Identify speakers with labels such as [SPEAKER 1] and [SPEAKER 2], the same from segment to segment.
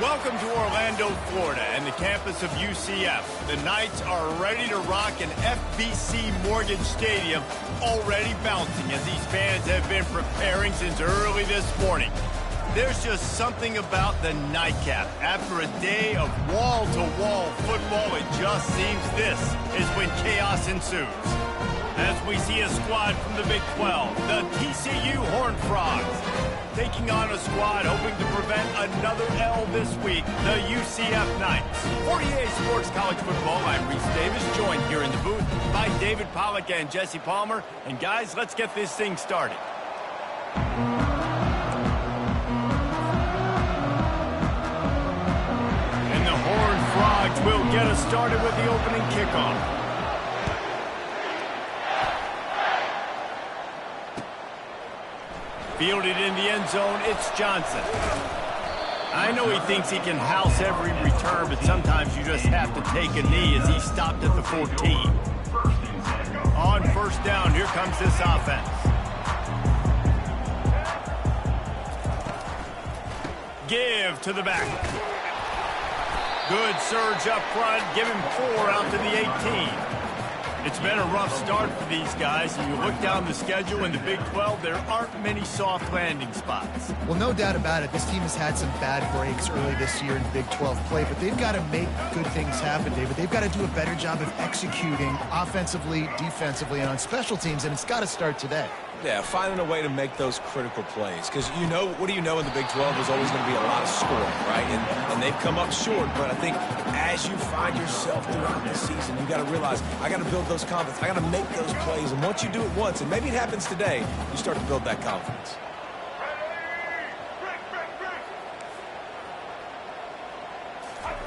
[SPEAKER 1] Welcome to Orlando, Florida, and the campus of UCF. The Knights are ready to rock an FBC Mortgage Stadium, already bouncing as these fans have been preparing since early this morning. There's just something about the nightcap. After a day of wall-to-wall football, it just seems this is when chaos ensues. As we see a squad from the Big 12, the TCU Horned Frogs, taking on a squad hoping to prevent another L this week, the UCF Knights. For EA Sports College Football, I'm Reese Davis, joined here in the booth by David Pollack and Jesse Palmer. And guys, let's get this thing started. And the Horned Frogs will get us started with the opening kickoff. Fielded in the end zone, it's Johnson. I know he thinks he can house every return, but sometimes you just have to take a knee as he stopped at the 14. On first down, here comes this offense. Give to the back. Good surge up front, give him 4 out to the 18. It's been a rough start for these guys, and you look down the schedule in the Big 12, there aren't many soft landing spots.
[SPEAKER 2] Well, no doubt about it. This team has had some bad breaks early this year in Big 12 play, but they've got to make good things happen, David. They've got to do a better job of executing offensively, defensively, and on special teams, and it's got to start today.
[SPEAKER 3] Yeah, finding a way to make those critical plays. Because, you know, what do you know in the Big 12? There's always going to be a lot of scoring, right? And they've come up short. But I think as you find yourself throughout the season, you got to realize, I got to build those confidence. I got to make those plays. And once you do it once, and maybe it happens today, you start to build that confidence.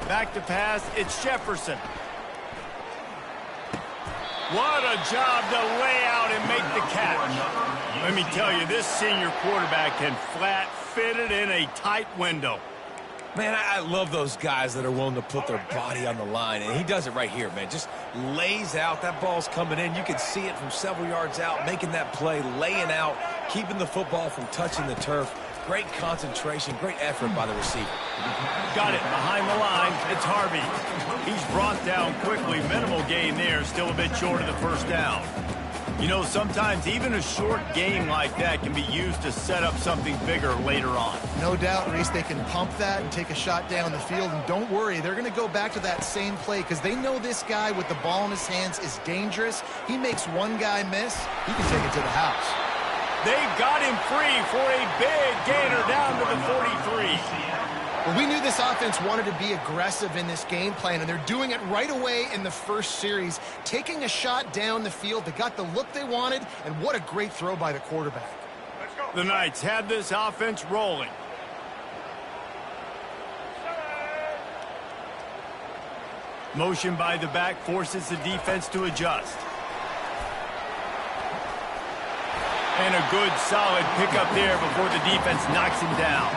[SPEAKER 1] Back to pass, it's Jefferson. What a job to lay out and make the catch. Let me tell you, this senior quarterback can flat fit it in a tight window.
[SPEAKER 3] Man, I love those guys that are willing to put their body on the line, and he does it right here, man. Just lays out. That ball's coming in. You can see it from several yards out, making that play, laying out, keeping the football from touching the turf. Great concentration, great effort by the receiver.
[SPEAKER 1] Got it behind the line. It's Harvey. He's brought down quickly. Minimal gain there. Still a bit short of the first down. You know, sometimes even a short game like that can be used to set up something bigger later on.
[SPEAKER 2] No doubt, Reese, they can pump that and take a shot down the field. And don't worry, they're going to go back to that same play because they know this guy with the ball in his hands is dangerous. He makes one guy miss, he can take it to the house.
[SPEAKER 1] They've got him free for a big gainer down to the 43.
[SPEAKER 2] Well, we knew this offense wanted to be aggressive in this game plan, and they're doing it right away in the first series, taking a shot down the field. They got the look they wanted, and what a great throw by the quarterback.
[SPEAKER 1] The Knights had this offense rolling. Motion by the back forces the defense to adjust. And a good, solid pickup there before the defense knocks him down.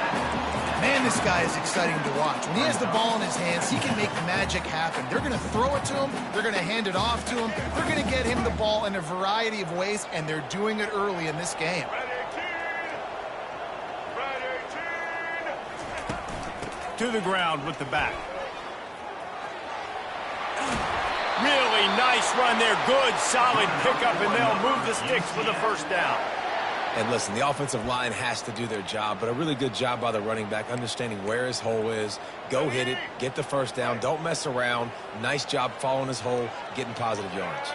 [SPEAKER 2] Man, this guy is exciting to watch. When he has the ball in his hands, he can make magic happen. They're going to throw it to him. They're going to hand it off to him. They're going to get him the ball in a variety of ways, and they're doing it early in this game.
[SPEAKER 1] To the ground with the back. Really nice run there. Good, solid pickup, and they'll move the sticks for the first down.
[SPEAKER 3] And listen, the offensive line has to do their job, but a really good job by the running back, understanding where his hole is. Go hit it, get the first down, don't mess around. Nice job following his hole, getting positive yards.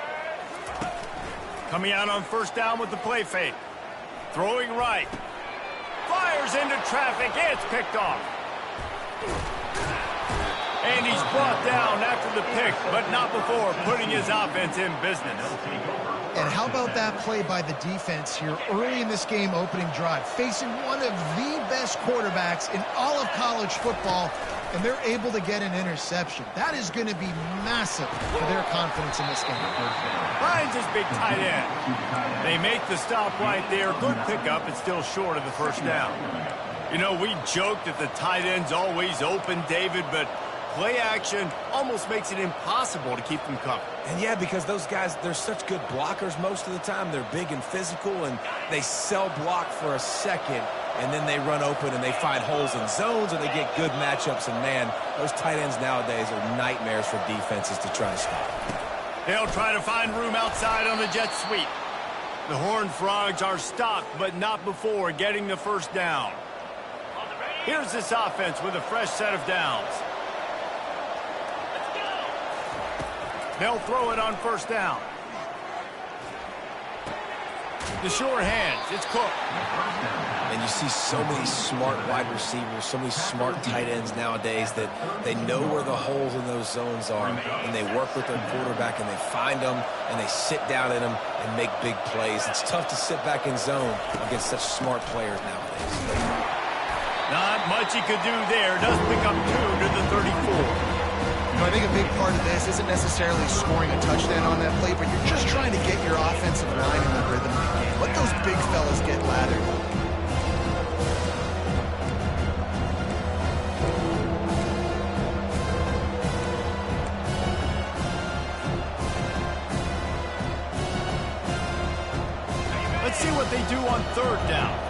[SPEAKER 1] Coming out on first down with the play fake. Throwing right. Fires into traffic. It's picked off. And he's brought down after the pick, but not before putting his offense in business.
[SPEAKER 2] And how about that play by the defense here early in this game opening drive, facing one of the best quarterbacks in all of college football, and they're able to get an interception. That is going to be massive for their confidence in this game.
[SPEAKER 1] Finds his big tight end. They make the stop right there. Good pickup. It's still short of the first down. You know, we joked that the tight end's always open, David, but play action almost makes it impossible to keep them covered.
[SPEAKER 3] And yeah, because those guys, they're such good blockers most of the time. They're big and physical, and they sell block for a second. and then they run open and they find holes in zones or they get good matchups. And, man, those tight ends nowadays are nightmares for defenses to try to stop.
[SPEAKER 1] They'll try to find room outside on the jet sweep. The Horned Frogs are stopped, but not before getting the first down. Here's this offense with a fresh set of downs. They'll throw it on first down. The sure hands, it's Cook.
[SPEAKER 3] And you see so many smart wide receivers, so many smart tight ends nowadays that they know where the holes in those zones are, and they work with their quarterback, and they find them, and they sit down in them and make big plays. It's tough to sit back in zone against such smart players nowadays.
[SPEAKER 1] Not much he could do there. Does pick up 2 to the 34.
[SPEAKER 2] I think a big part of this isn't necessarily scoring a touchdown on that play, but you're just trying to get your offensive line in the rhythm of the game. Let those big fellas get lathered.
[SPEAKER 1] Let's see what they do on third down.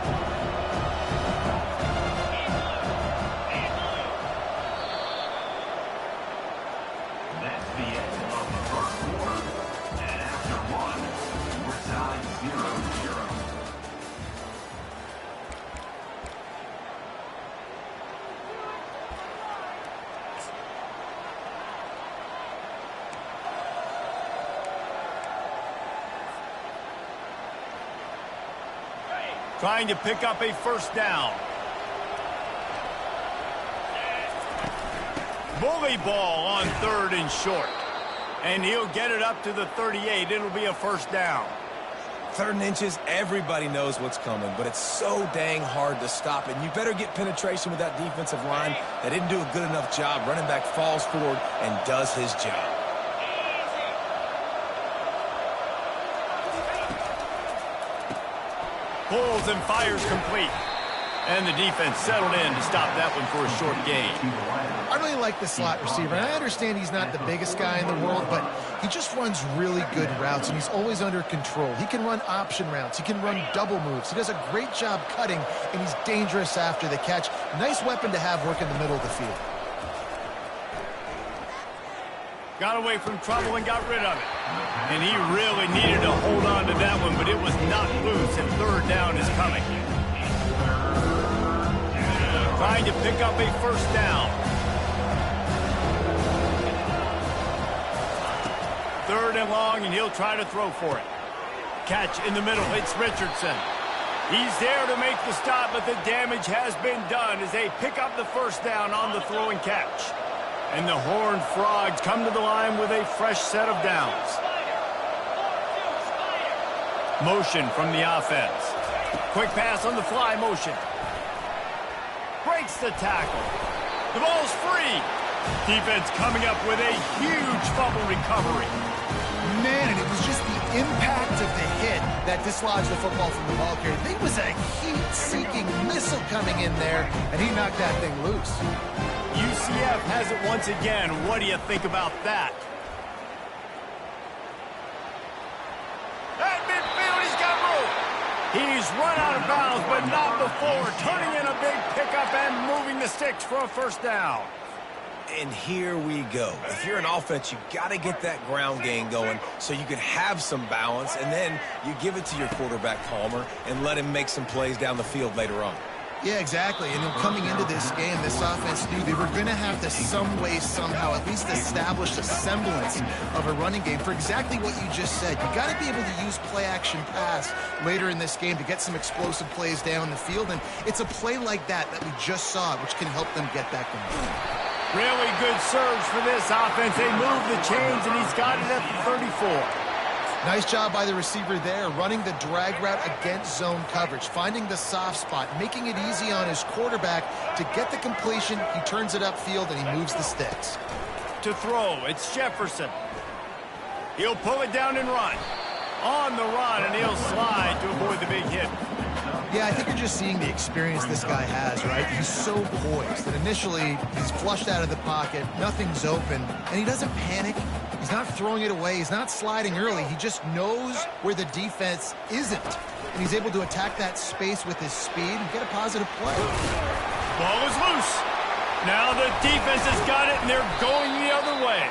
[SPEAKER 1] Trying to pick up a first down. Bully ball on third and short. And he'll get it up to the 38. It'll be a first down.
[SPEAKER 3] 3rd and inches, everybody knows what's coming, but it's so dang hard to stop. And you better get penetration with that defensive line. They didn't do a good enough job. Running back falls forward and does his job.
[SPEAKER 1] Pulls and fires complete. And the defense settled in to stop that one for a short gain.
[SPEAKER 2] I really like the slot receiver, and I understand he's not the biggest guy in the world, but he just runs really good routes, and he's always under control. He can run option routes. He can run double moves. He does a great job cutting, and he's dangerous after the catch. Nice weapon to have work in the middle of the field.
[SPEAKER 1] Got away from trouble and got rid of it. And he really needed to hold on to that one, but it was not loose, and third down is coming. Trying to pick up a first down. 3rd and long, and he'll try to throw for it. Catch in the middle. It's Richardson. He's there to make the stop, but the damage has been done as they pick up the first down on the throw and catch. And the Horned Frogs come to the line with a fresh set of downs. Motion from the offense. Quick pass on the fly motion. Breaks the tackle. The ball's free. Defense coming up with a huge fumble recovery.
[SPEAKER 2] Man, and it was just the impact of the hit that dislodged the football from the ball carrier. There was a heat-seeking missile coming in there, and he knocked that thing loose.
[SPEAKER 1] UCF has it once again. What do you think about that? At midfield, he's got room. He's run out of bounds, but not before. Turning in a big pickup and moving the sticks for a first down.
[SPEAKER 3] And here we go. If you're an offense, you got to get that ground game going so you can have some balance, and then you give it to your quarterback, Palmer, and let him make some plays down the field later on.
[SPEAKER 2] Yeah, exactly. And coming into this game, this offense knew they were going to have to some way, somehow, at least establish a semblance of a running game for exactly what you just said. You got to be able to use play-action pass later in this game to get some explosive plays down the field. And it's a play like that we just saw, which can help them get that going.
[SPEAKER 1] Really good surge for this offense. They move the chains, and he's got it at the 34.
[SPEAKER 2] Nice job by the receiver there, running the drag route against zone coverage, finding the soft spot, making it easy on his quarterback to get the completion. He turns it upfield, and he moves the sticks.
[SPEAKER 1] To throw, it's Jefferson. He'll pull it down and run. On the run, and he'll slide to avoid the big hit.
[SPEAKER 2] Yeah, I think you're just seeing the experience this guy has, right? He's so poised that initially he's flushed out of the pocket, nothing's open, and he doesn't panic. He He's not throwing it away. He's not sliding early. He just knows where the defense isn't. And he's able to attack that space with his speed and get a positive play.
[SPEAKER 1] Ball is loose. Now the defense has got it, and they're going the other way.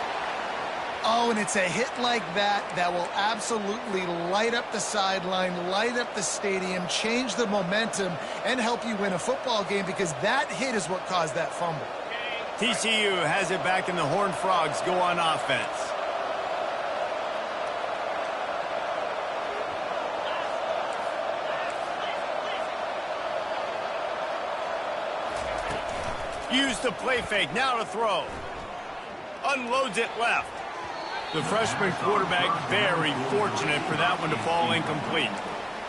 [SPEAKER 2] Oh, and it's a hit like that that will absolutely light up the sideline, light up the stadium, change the momentum, and help you win a football game, because that hit is what caused that fumble.
[SPEAKER 1] TCU has it back, and the Horned Frogs go on offense. Use the play fake, now to throw. Unloads it left. The freshman quarterback very fortunate for that one to fall incomplete.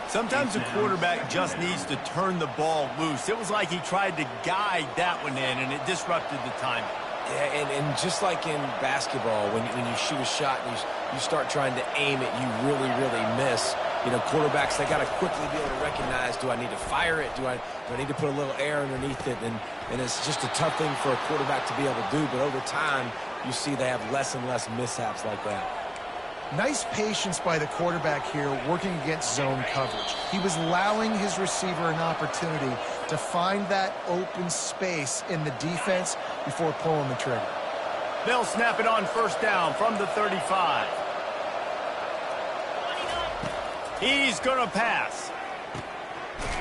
[SPEAKER 1] Sometimes a quarterback just needs to turn the ball loose. It was like he tried to guide that one in, and it disrupted the timing.
[SPEAKER 3] Yeah, and just like in basketball, when you shoot a shot and you start trying to aim it, you really, really miss. You know, quarterbacks, they got to quickly be able to recognize, do I need to fire it? Do I need to put a little air underneath it? And it's just a tough thing for a quarterback to be able to do. But over time, you see they have less and less mishaps like that.
[SPEAKER 2] Nice patience by the quarterback here, working against zone coverage. He was allowing his receiver an opportunity to find that open space in the defense before pulling the trigger.
[SPEAKER 1] They'll snap it on first down from the 35. He's going to pass.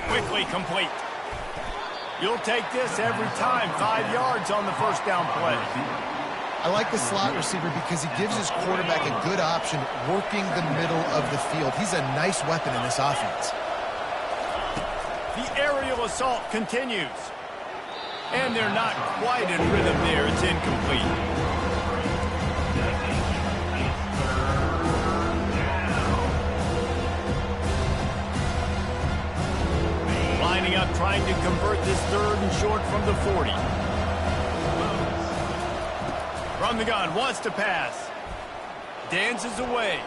[SPEAKER 1] Quickly complete. You'll take this every time. 5 yards on the first down play.
[SPEAKER 2] I like the slot receiver because he gives his quarterback a good option working the middle of the field. He's a nice weapon in this offense.
[SPEAKER 1] The aerial assault continues. And they're not quite in rhythm there. It's incomplete. Lining up, trying to convert this third and short from the 40. From the gun, wants to pass. Dances away.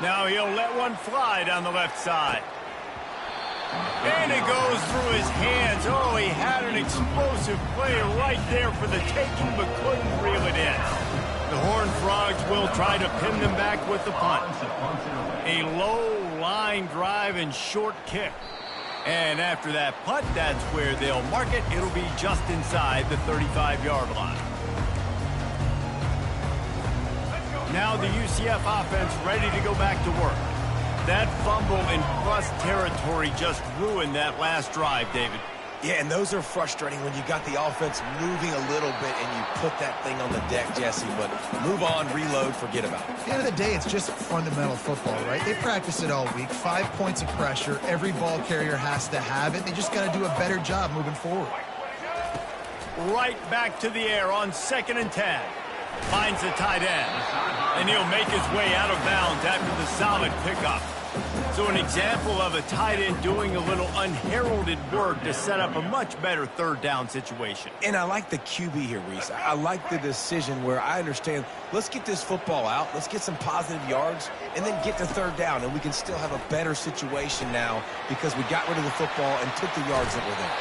[SPEAKER 1] Now he'll let one fly down the left side. And it goes through his hands. Oh, he had an explosive play right there for the taking, but couldn't reel it in. The Horned Frogs will try to pin them back with the punt. A low line drive and short kick. And after that punt, that's where they'll mark it. It'll be just inside the 35-yard line. Now the UCF offense ready to go back to work. That fumble in plus territory just ruined that last drive, David.
[SPEAKER 3] Yeah, and those are frustrating when you got the offense moving a little bit and you put that thing on the deck, Jesse. But move on, reload, forget about it.
[SPEAKER 2] At the end of the day, it's just fundamental football, right? They practice it all week. 5 points of pressure. Every ball carrier has to have it. They just got to do a better job moving forward.
[SPEAKER 1] Right back to the air on 2nd and 10. Finds the tight end. And he'll make his way out of bounds after the solid pickup. So an example of a tight end doing a little unheralded work to set up a much better third down situation.
[SPEAKER 3] And I like the QB here, Reese. I like the decision where I understand, let's get this football out, let's get some positive yards, and then get to third down, and we can still have a better situation now because we got rid of the football and took the yards that were there.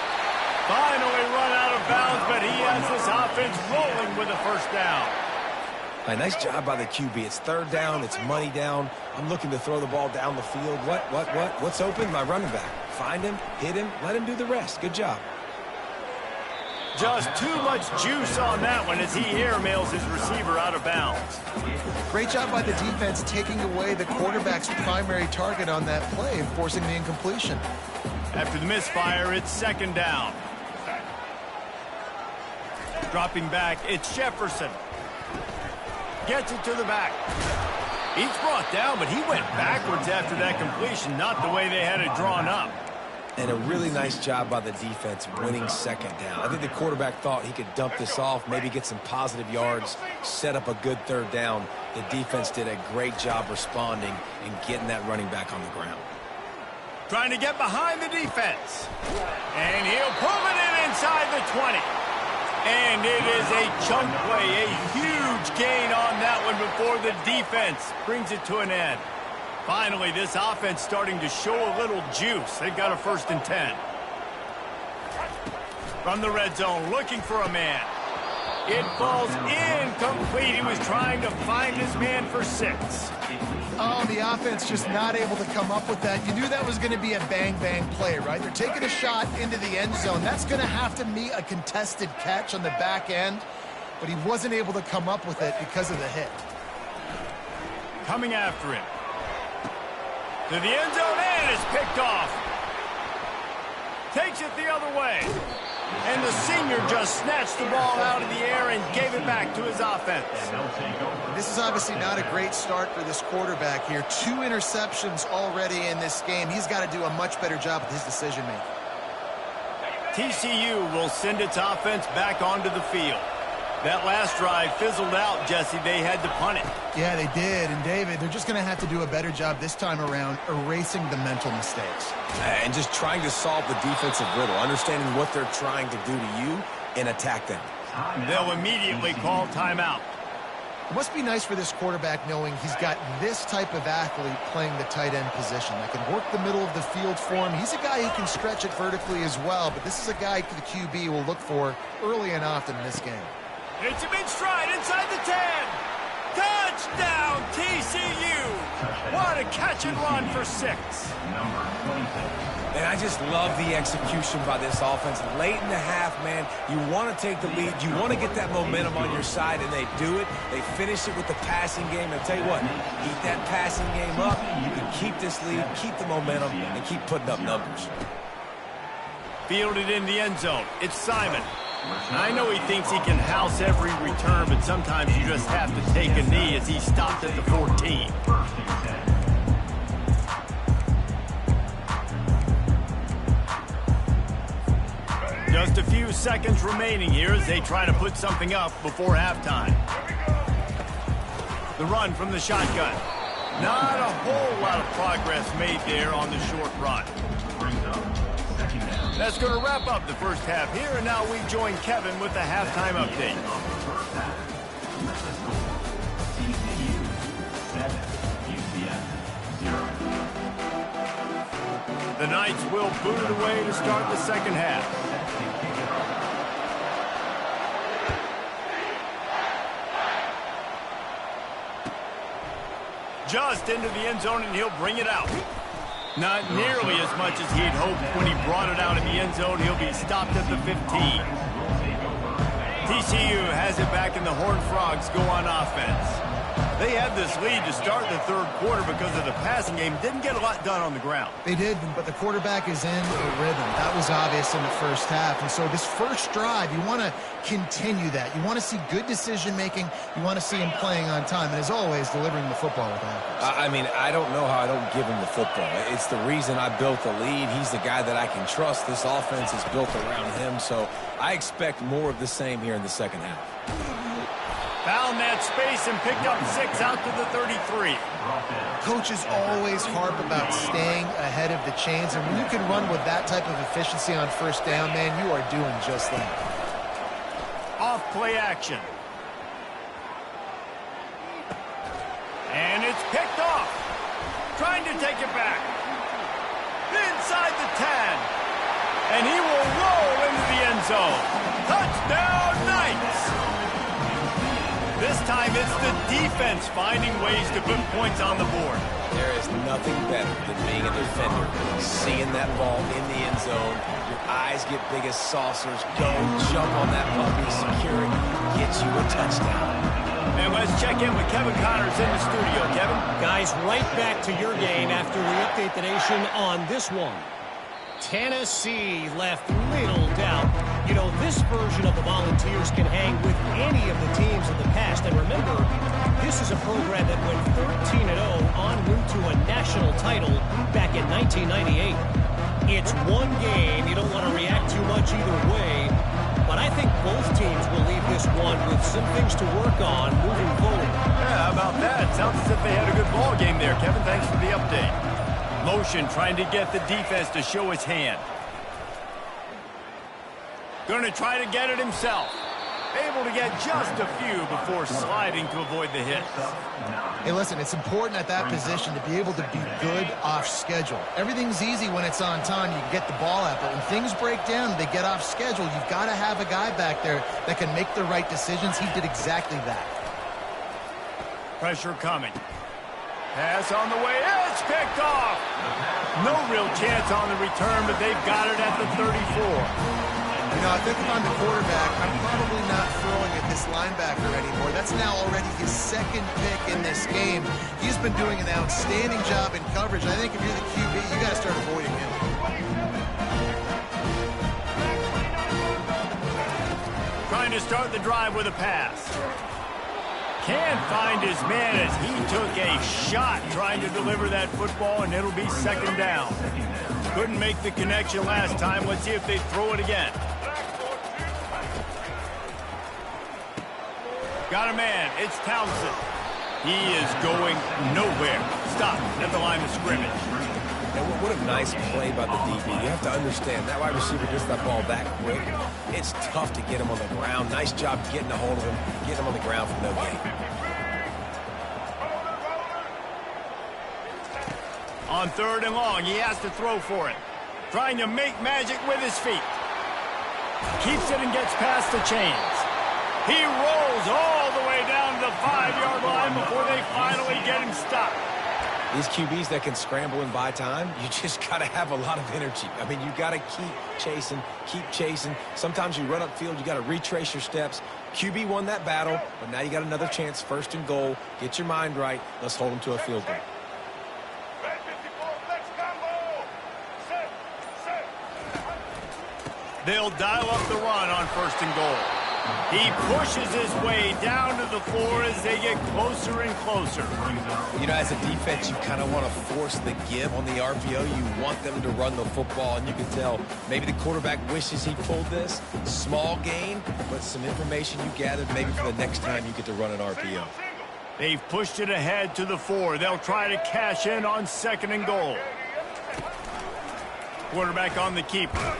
[SPEAKER 1] Finally run out of bounds, but he has this offense rolling with a first down.
[SPEAKER 3] A nice job by the QB. It's third down. It's money down. I'm looking to throw the ball down the field. What's open? My running back. Find him, hit him, let him do the rest. Good job.
[SPEAKER 1] Just too much juice on that one as he airmails his receiver out of bounds.
[SPEAKER 2] Great job by the defense taking away the quarterback's primary target on that play and forcing the incompletion.
[SPEAKER 1] After the misfire, it's 2nd down. Dropping back, it's Jefferson. Gets it to the back. He's brought down, but he went backwards after that completion, not the way they had it drawn up.
[SPEAKER 3] And a really nice job by the defense winning 2nd down. I think the quarterback thought he could dump this off, maybe get some positive yards, set up a good third down. The defense did a great job responding and getting that running back on the ground.
[SPEAKER 1] Trying to get behind the defense. And he'll pull it in inside the 20. And it is a chunk play, a huge gain on that one before the defense brings it to an end. Finally, this offense starting to show a little juice. They've got a 1st and 10. From the red zone, looking for a man. It falls incomplete. He was trying to find his man for 6.
[SPEAKER 2] Oh, the offense just not able to come up with that. You knew that was going to be a bang-bang play, right? They're taking a shot into the end zone. That's going to have to meet a contested catch on the back end, but he wasn't able to come up with it because of the hit.
[SPEAKER 1] Coming after him. To the end zone, and it's picked off. Takes it the other way. And the senior just snatched the ball out of the air and gave it back to his offense.
[SPEAKER 2] This is obviously not a great start for this quarterback here. 2 interceptions already in this game. He's got to do a much better job with his decision-making.
[SPEAKER 1] TCU will send its offense back onto the field. That last drive fizzled out, Jesse. They had to punt it.
[SPEAKER 2] Yeah, they did. And, David, they're just going to have to do a better job this time around erasing the mental mistakes.
[SPEAKER 3] And just trying to solve the defensive riddle, understanding what they're trying to do to you and attack them.
[SPEAKER 1] They'll immediately call timeout.
[SPEAKER 2] It must be nice for this quarterback knowing he's got this type of athlete playing the tight end position that can work the middle of the field for him. He's a guy who can stretch it vertically as well, but this is a guy the QB will look for early and often in this game.
[SPEAKER 1] It's him in stride inside the 10. Touchdown, TCU. What a catch and run for 6.
[SPEAKER 3] And I just love the execution by this offense. Late in the half, man, you want to take the lead. You want to get that momentum on your side, and they do it. They finish it with the passing game. And I'll tell you what, keep that passing game up. You can keep this lead, keep the momentum, and keep putting up numbers.
[SPEAKER 1] Fielded in the end zone. It's Simon. I know he thinks he can house every return, but sometimes you just have to take a knee as he stopped at the 14. Just a few seconds remaining here as they try to put something up before halftime. The run from the shotgun. Not a whole lot of progress made there on the short run. That's going to wrap up the first half here, and now we join Kevin with the halftime update. The Knights will boot it away to start the second half. Just into the end zone, and he'll bring it out. Not nearly as much as he'd hoped when he brought it out in the end zone. He'll be stopped at the 15. TCU has it back, and the Horned Frogs go on offense. They had this lead to start the third quarter because of the passing game. Didn't get a lot done on the ground.
[SPEAKER 2] They did, but the quarterback is in a rhythm. That was obvious in the first half. And so this first drive, you want to continue that. You want to see good decision-making. You want to see him playing on time. And as always, delivering the football with accuracy.
[SPEAKER 3] I mean, I don't know how I don't give him the football. It's the reason I built the lead. He's the guy that I can trust. This offense is built around him. So I expect more of the same here in the second half.
[SPEAKER 1] Found that space and picked up 6 out to the 33.
[SPEAKER 2] Coaches always harp about staying ahead of the chains, and when you can run with that type of efficiency on first down, man, you are doing just that.
[SPEAKER 1] Off play action. And it's picked off. Trying to take it back. Inside the 10. And he will roll into the end zone. Touchdown, Knights! This time it's the defense finding ways to put points on the board.
[SPEAKER 3] There is nothing better than being a defender, seeing that ball in the end zone. Your eyes get big as saucers. Go, jump on that puppy, secure it, get you a touchdown.
[SPEAKER 1] And let's check in with Kevin Connors in the studio. Kevin?
[SPEAKER 4] Guys, right back to your game after we update the nation on this one. Tennessee left little doubt. You know, this version of the Volunteers can hang with any of the teams in the past. And remember, this is a program that went 13-0 en route to a national title back in 1998. It's one game. You don't want to react too much either way. But I think both teams will leave this one with some things to work on moving forward.
[SPEAKER 1] Yeah, how about that? Sounds as if they had a good ball game there, Kevin. Thanks for the update. Motion trying to get the defense to show his hand. Going to try to get it himself. Able to get just a few before sliding to avoid the hit.
[SPEAKER 2] Hey, listen, it's important at that position to be able to be good off schedule. Everything's easy when it's on time. You can get the ball out, but when things break down, they get off schedule. You've got to have a guy back there that can make the right decisions. He did exactly that.
[SPEAKER 1] Pressure coming. Pass on the way. It's picked off. No real chance on the return, but they've got it at the 34.
[SPEAKER 2] You know, I think if I'm the quarterback, I'm probably not throwing at this linebacker anymore. That's now already his second pick in this game. He's been doing an outstanding job in coverage. I think if you're the QB, you got to start avoiding him.
[SPEAKER 1] Trying to start the drive with a pass. Can't find his man as he took a shot trying to deliver that football, and it'll be second down. Couldn't make the connection last time. Let's see if they throw it again. Got a man. It's Townsend. He is going nowhere. Stop at the line of scrimmage.
[SPEAKER 3] And what a nice play by the DB. You have to understand, that wide receiver gets that ball that quick. It's tough to get him on the ground. Nice job getting a hold of him, getting him on the ground for no gain.
[SPEAKER 1] On 3rd and long, he has to throw for it. Trying to make magic with his feet. Keeps it and gets past the chains. He rolls all the way down to the 5-yard line before they finally get him stopped.
[SPEAKER 3] These QBs that can scramble and buy time, you just got to have a lot of energy. I mean, you got to keep chasing, keep chasing. Sometimes you run upfield, you got to retrace your steps. QB won that battle, but now you got another chance, 1st and goal. Get your mind right. Let's hold them to a field goal.
[SPEAKER 1] They'll dial up the run on 1st and goal. He pushes his way down to the floor as they get closer and closer.
[SPEAKER 3] You know, as a defense, you kind of want to force the give on the RPO. You want them to run the football, and you can tell maybe the quarterback wishes he pulled this. Small gain, but some information you gathered maybe for the next time you get to run an RPO.
[SPEAKER 1] They've pushed it ahead to the 4. They'll try to cash in on 2nd and goal. Quarterback on the keeper.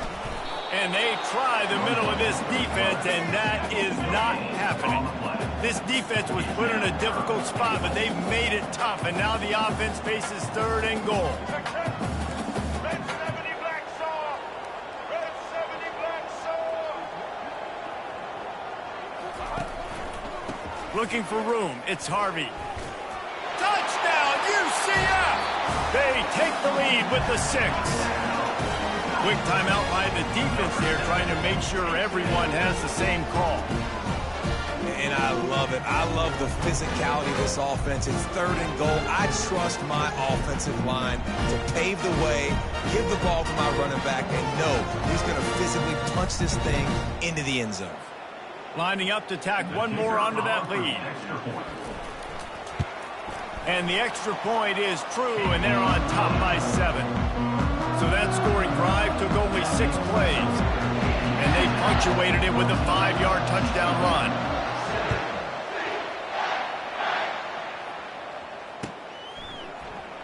[SPEAKER 1] And they try the middle of this defense, and that is not happening. This defense was put in a difficult spot, but they've made it tough, and now the offense faces 3rd and goal. Looking for room. It's Harvey. Touchdown, UCF! They take the lead with the 6. Quick timeout by the defense there, trying to make sure everyone has the same call.
[SPEAKER 3] And I love it. I love the physicality of this offense. It's 3rd and goal. I trust my offensive line to pave the way, give the ball to my running back, and know he's going to physically punch this thing into the end zone.
[SPEAKER 1] Lining up to tack one more onto that lead. And the extra point is true, and they're on top by 7. So that scoring drive took only 6 plays. And they punctuated it with a 5-yard touchdown run.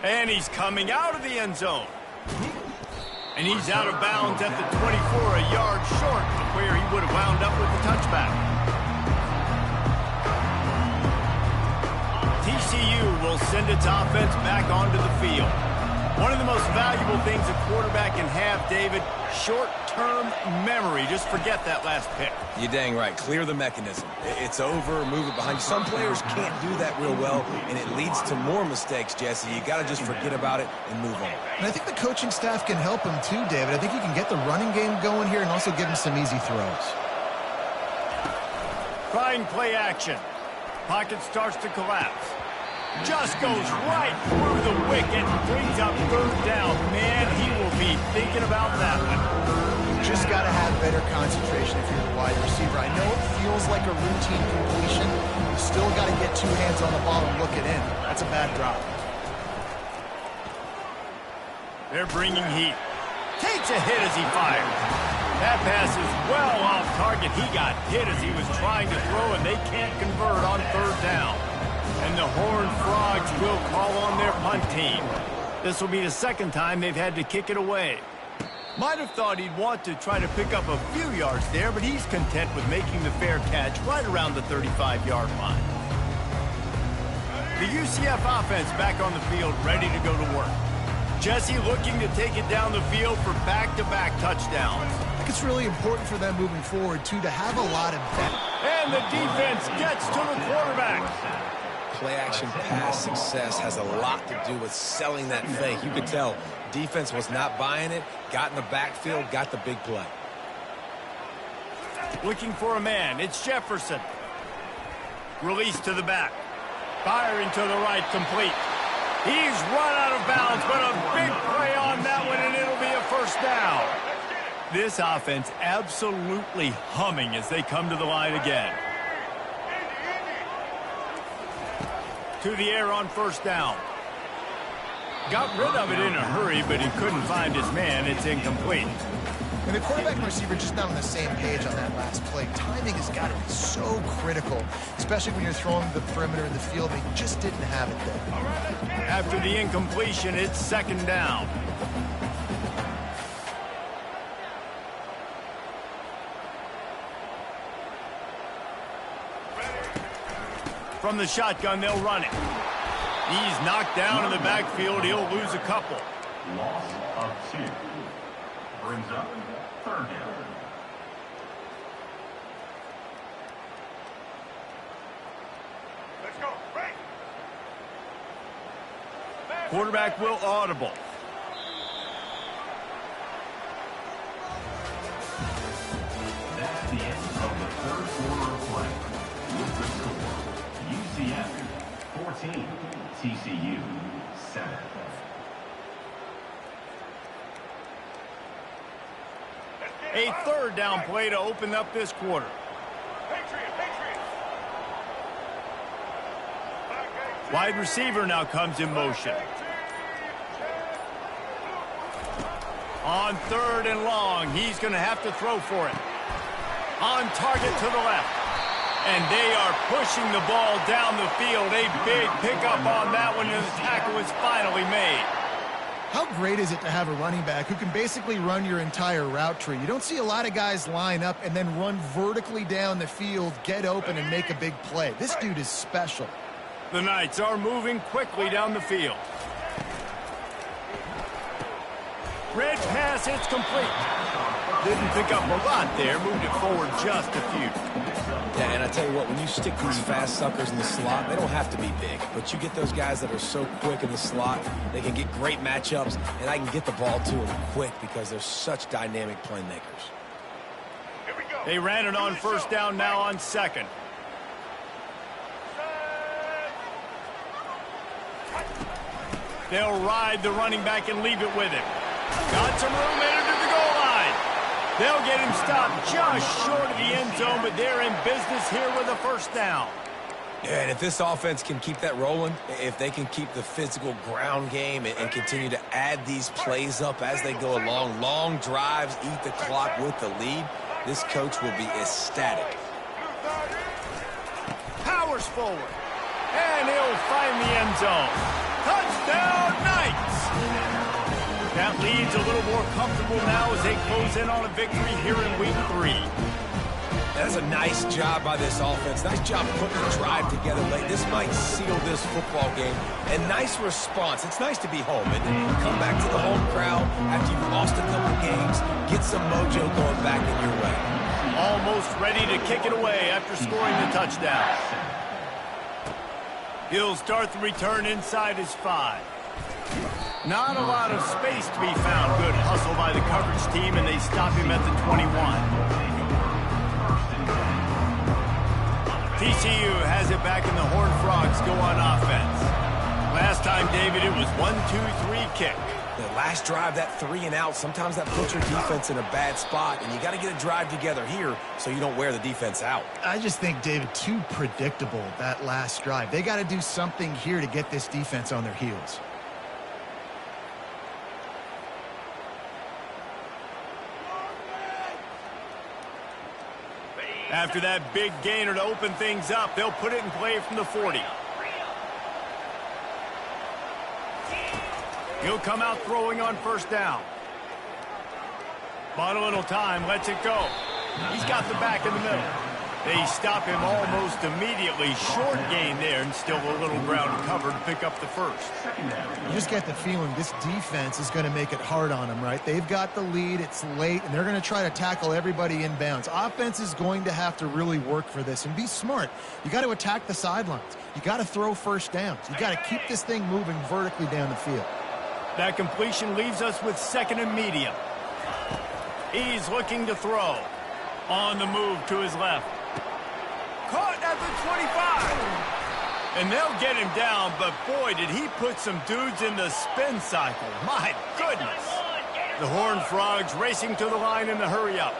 [SPEAKER 1] And he's coming out of the end zone. And he's out of bounds at the 24, a yard short of where he would have wound up with the touchback. TCU will send its offense back onto the field. One of the most valuable things a quarterback can have, David, short-term memory. Just forget that last pick.
[SPEAKER 3] You're dang right. Clear the mechanism. It's over, move it behind you. Some players can't do that real well, and it leads to more mistakes, Jesse. You got to just forget about it and move on.
[SPEAKER 2] And I think the coaching staff can help him too, David. I think he can get the running game going here and also give him some easy throws.
[SPEAKER 1] Trying play action. Pocket starts to collapse. Just goes right through the wicket and brings up 3rd down. Man, he will be thinking about that one.
[SPEAKER 2] Just got to have better concentration if you're the wide receiver. I know it feels like a routine completion. You still got to get 2 hands on the ball and look it in. That's a bad drop.
[SPEAKER 1] They're bringing heat. Takes a hit as he fires. That pass is well off target. He got hit as he was trying to throw, and they can't convert on 3rd down. And the Horned Frogs will call on their punt team. This will be the 2nd time they've had to kick it away. Might have thought he'd want to try to pick up a few yards there, but he's content with making the fair catch right around the 35-yard line. The UCF offense back on the field, ready to go to work. Jesse looking to take it down the field for back-to-back touchdowns.
[SPEAKER 2] I think it's really important for them moving forward, too, to have a lot of depth.
[SPEAKER 1] And the defense gets to the quarterback.
[SPEAKER 3] Play-action pass success has a lot to do with selling that fake. You could tell defense was not buying it, got in the backfield, got the big play.
[SPEAKER 1] Looking for a man. It's Jefferson. Release to the back. Firing to the right, complete. He's run out of bounds, but a big play on that one, and it'll be a first down. This offense absolutely humming as they come to the line again. To the air on first down. Got rid of it in a hurry, but he couldn't find his man. It's incomplete.
[SPEAKER 2] And the quarterback and receiver just not on the same page on that last play. Timing has got to be so critical, especially when you're throwing the perimeter in the field. They just didn't have it there.
[SPEAKER 1] After the incompletion, it's second down. From the shotgun, they'll run it. He's knocked down in the backfield. He'll lose a couple.
[SPEAKER 5] Loss of 2. Brings up third down. Let's go. Break.
[SPEAKER 1] Quarterback will audible.
[SPEAKER 5] That's the end of the third quarter of play. With the score, UCF 14, TCU 7.
[SPEAKER 1] A third down play to open up this quarter. Wide receiver now comes in motion. On third and long, he's going to have to throw for it. On target to the left. And they are pushing the ball down the field. A big pickup on that one, and the tackle is finally made.
[SPEAKER 2] How great is it to have a running back who can basically run your entire route tree? You don't see a lot of guys line up and then run vertically down the field, get open, and make a big play. This dude is special.
[SPEAKER 1] The Knights are moving quickly down the field. Red pass, it's complete. Didn't pick up a lot there, moved it forward just a few.
[SPEAKER 3] Yeah, and I tell you what, when you stick these fast suckers in the slot, they don't have to be big. But you get those guys that are so quick in the slot, they can get great matchups, and I can get the ball to them quick because they're such dynamic playmakers.
[SPEAKER 1] They ran it on first down, now on second. They'll ride the running back and leave it with him. Got some room in to the goal line. They'll get him stopped just short of the end zone, but they're in business here with a first down.
[SPEAKER 3] Yeah, and if this offense can keep that rolling, if they can keep the physical ground game and continue to add these plays up as they go along, long drives, eat the clock with the lead, this coach will be ecstatic.
[SPEAKER 1] Powers forward, and he'll find the end zone. Touchdown, Knights! That lead's a little more comfortable now as they close in on a victory here in Week 3.
[SPEAKER 3] That's a nice job by this offense. Nice job putting the drive together late. This might seal this football game. And nice response. It's nice to be home and come back to the home crowd after you've lost a couple games. Get some mojo going back in your way.
[SPEAKER 1] Almost ready to kick it away after scoring the touchdown. He'll start the return inside his 5. Not a lot of space to be found. Good hustle by the coverage team, and they stop him at the 21. TCU has it back, and the Horned Frogs go on offense. Last time, David, it was 1-2-3 kick.
[SPEAKER 3] The last drive, that 3 and out, sometimes that puts your defense in a bad spot, and you got to get a drive together here so you don't wear the defense out.
[SPEAKER 2] I just think, David, too predictable, that last drive. They got to do something here to get this defense on their heels.
[SPEAKER 1] After that big gainer to open things up, they'll put it in play from the 40. He'll come out throwing on first down. Bought a little time, lets it go. He's got the back in the middle. They stop him almost immediately. Short gain there, and still a little ground to cover to pick up the first.
[SPEAKER 2] You just get the feeling this defense is going to make it hard on them, right? They've got the lead, it's late, and they're going to try to tackle everybody inbounds. Offense is going to have to really work for this and be smart. You got to attack the sidelines. You got to throw first downs. You got to keep this thing moving vertically down the field.
[SPEAKER 1] That completion leaves us with 2nd and medium. He's looking to throw. On the move to his left. Caught at the 25. And they'll get him down, but boy, did he put some dudes in the spin cycle. My goodness. The Horned Frogs racing to the line in the hurry up.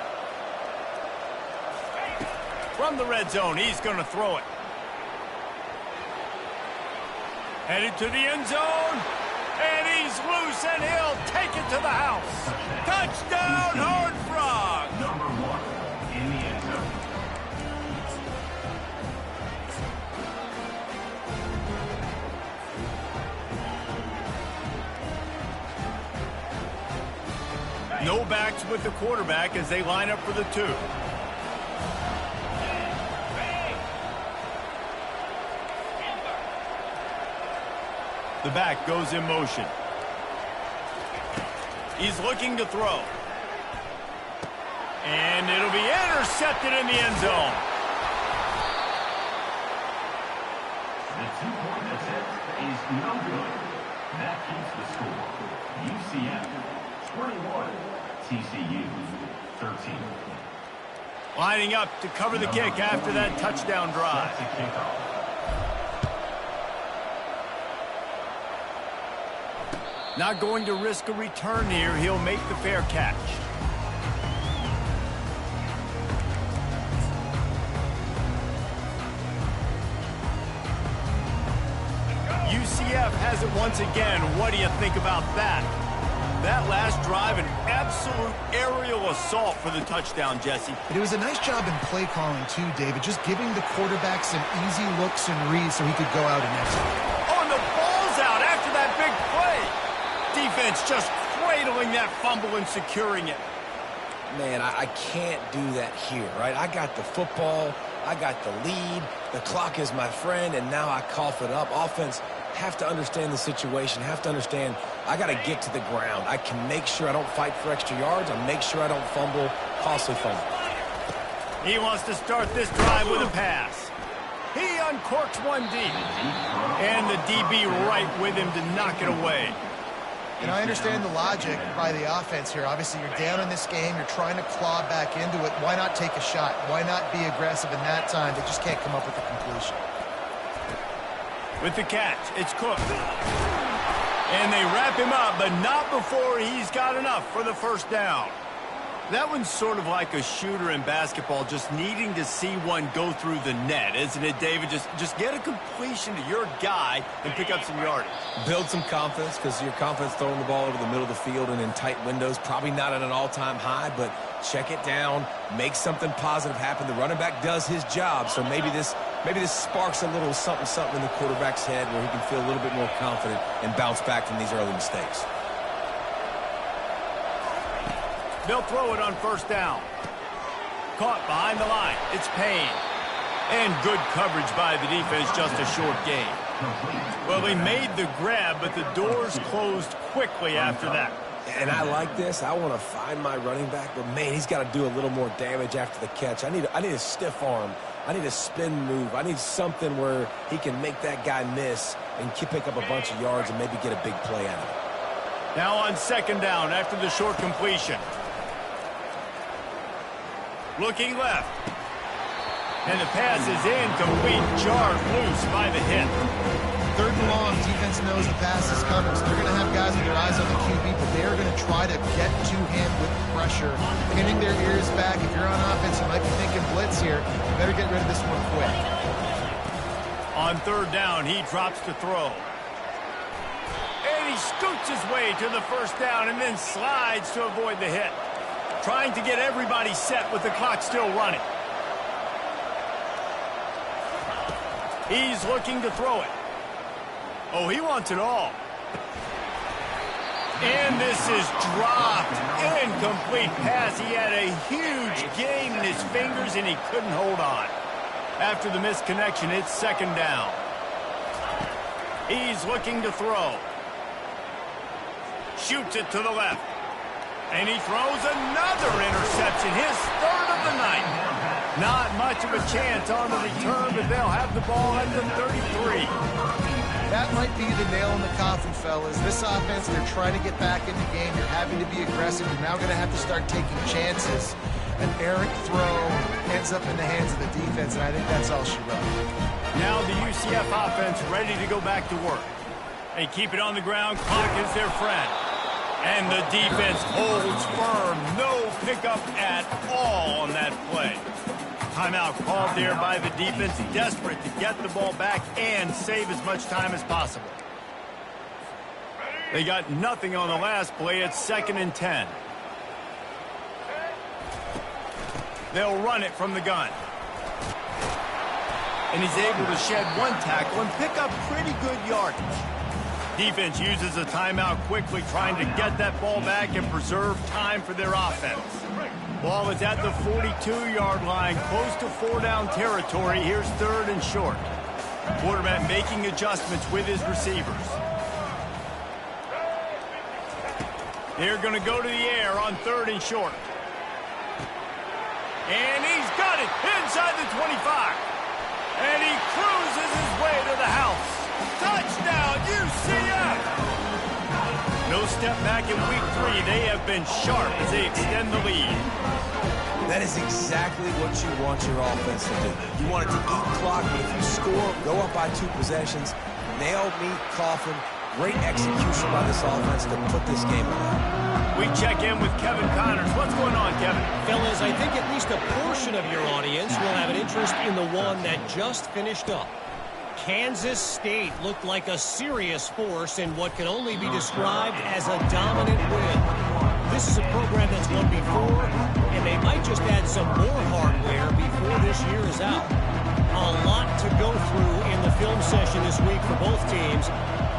[SPEAKER 1] From the red zone, he's going to throw it. Headed to the end zone. And he's loose, and he'll take it to the house. Touchdown, Horned Frogs.
[SPEAKER 5] Number 1 in the end zone.
[SPEAKER 1] No backs with the quarterback as they line up for the 2. The back goes in motion. He's looking to throw. And it'll be intercepted in the end zone.
[SPEAKER 5] The 2-point attempt is no good. That keeps the score. UCF 21, TCU 13.
[SPEAKER 1] Lining up to cover the kick after that touchdown drive.
[SPEAKER 5] That's a kickoff.
[SPEAKER 1] Not going to risk a return here. He'll make the fair catch. UCF has it once again. What do you think about that? That last drive, an absolute aerial assault for the touchdown, Jesse.
[SPEAKER 2] It was a nice job in play calling, too, David, just giving the quarterback some easy looks and reads so he could go out and execute.
[SPEAKER 1] Oh, and the ball's out after that big play. Defense just cradling that fumble and securing it.
[SPEAKER 3] Man, I can't do that here, right? I got the football, I got the lead, the clock is my friend, and now I cough it up. Offense have to understand the situation, have to understand I got to get to the ground. I can make sure I don't fight for extra yards. I make sure I don't fumble, costly fumble.
[SPEAKER 1] He wants to start this drive with a pass. He uncorks one deep. And the DB right with him to knock it away.
[SPEAKER 2] And I understand the logic by the offense here. Obviously, you're down in this game. You're trying to claw back into it. Why not take a shot? Why not be aggressive in that time? They just can't come up with a completion.
[SPEAKER 1] With the catch, it's Cook. And they wrap him up, but not before he's got enough for the first down. That one's sort of like a shooter in basketball, just needing to see one go through the net, isn't it, David? Just get a completion to your guy and pick up some yardage.
[SPEAKER 3] Build some confidence, because your confidence throwing the ball over the middle of the field and in tight windows, probably not at an all-time high, but check it down, make something positive happen. The running back does his job, so maybe this sparks a little something in the quarterback's head where he can feel a little bit more confident and bounce back from these early mistakes.
[SPEAKER 1] They'll throw it on first down. Caught behind the line. It's Payne. And good coverage by the defense, just a short gain. Well, he made the grab, but the doors closed quickly after that.
[SPEAKER 3] And I like this. I want to find my running back, but, man, he's got to do a little more damage after the catch. I need a stiff arm. I need a spin move. I need something where he can make that guy miss and pick up a bunch of yards and maybe get a big play out of it.
[SPEAKER 1] Now on second down after the short completion. Looking left. And the pass is incomplete, jarred loose by the hit.
[SPEAKER 2] Third and long, defense knows the pass is coming, so they're going to have guys with their eyes on the QB, but they're going to try to get to him with pressure, pinning their ears back. If you're on offense, you might be thinking blitz here. You better get rid of this one quick.
[SPEAKER 1] On third down, he drops to throw. And he scoots his way to the first down and then slides to avoid the hit. Trying to get everybody set with the clock still running. He's looking to throw it. Oh, he wants it all. And this is dropped. Incomplete pass. He had a huge gain in his fingers, and he couldn't hold on. After the misconnection, it's second down. He's looking to throw. Shoots it to the left. And he throws another interception, his third of the night. Not much of a chance on the return, but they'll have the ball at the 33.
[SPEAKER 2] That might be the nail in the coffin, fellas. This offense, they're trying to get back in the game. You're having to be aggressive. You're now going to have to start taking chances. An errant throw ends up in the hands of the defense, and I think that's all she wrote.
[SPEAKER 1] Now the UCF offense ready to go back to work. They keep it on the ground. Clock is their friend. And the defense holds firm. No pickup at all on that play. Timeout called there by the defense, desperate to get the ball back and save as much time as possible. They got nothing on the last play. It's 2nd and 10. They'll run it from the gun. And he's able to shed one tackle and pick up pretty good yardage. Defense uses a timeout quickly, trying to get that ball back and preserve time for their offense. Ball is at the 42-yard line, close to 4-down territory. Here's 3rd and short. Quarterback making adjustments with his receivers. They're going to go to the air on 3rd and short. And he's got it inside the 25. And he cruises his way to the house. Touchdown, UCF! No step back in week 3. They have been sharp as they extend the lead.
[SPEAKER 3] That is exactly what you want your offense to do. You want it to eat clock, but if you score, go up by 2 possessions, nail, meet, coffin. Great execution by this offense to put this game away.
[SPEAKER 1] We check in with Kevin Connors. What's going on, Kevin?
[SPEAKER 4] Fellas, I think at least a portion of your audience will have an interest in the one that just finished up. Kansas State looked like a serious force in what can only be described as a dominant win. This is a program that's won before, and they might just add some more hardware before this year is out. A lot to go through in the film session this week for both teams.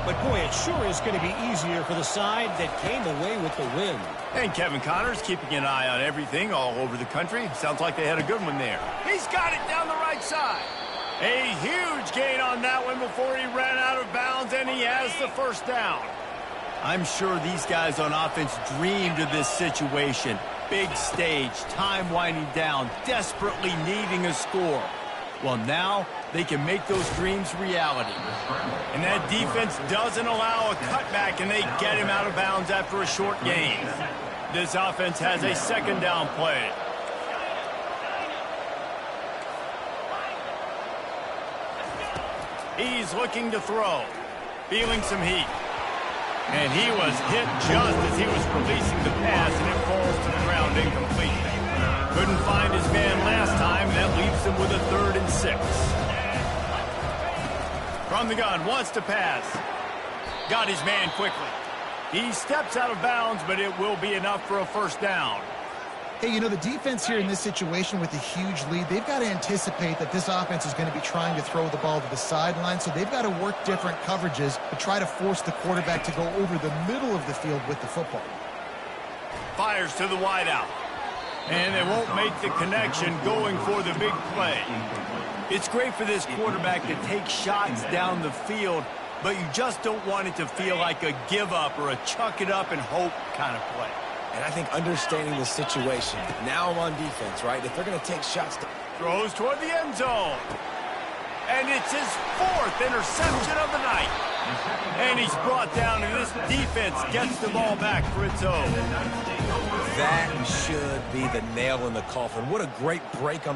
[SPEAKER 4] But, boy, it sure is going to be easier for the side that came away with the win.
[SPEAKER 1] And Kevin Connors keeping an eye on everything all over the country. Sounds like they had a good one there. He's got it down the right side. A huge gain on that one before he ran out of bounds, and he has the first down. I'm sure these guys on offense dreamed of this situation. Big stage, time winding down, desperately needing a score. Well, now they can make those dreams reality. And that defense doesn't allow a cutback, and they get him out of bounds after a short gain. This offense has a 2nd down play. He's looking to throw, feeling some heat. And he was hit just as he was releasing the pass, and it falls to the ground incomplete. Couldn't find his man last time. That leaves him with a 3rd and 6. From the gun, wants to pass. Got his man quickly. He steps out of bounds, but it will be enough for a first down.
[SPEAKER 2] Hey, you know, the defense here in this situation with a huge lead, they've got to anticipate that this offense is going to be trying to throw the ball to the sideline, so they've got to work different coverages to try to force the quarterback to go over the middle of the field with the football.
[SPEAKER 1] Fires to the wideout. And they won't make the connection going for the big play. It's great for this quarterback to take shots down the field, but you just don't want it to feel like a give up or a chuck it up and hope kind of play.
[SPEAKER 3] And I think understanding the situation, now I'm on defense, right? If they're going to take shots.
[SPEAKER 1] Throws toward the end zone. And it's his 4th interception of the night. And he's brought down, and this defense gets the ball back for its own.
[SPEAKER 3] That should be the nail in the coffin. What a great break on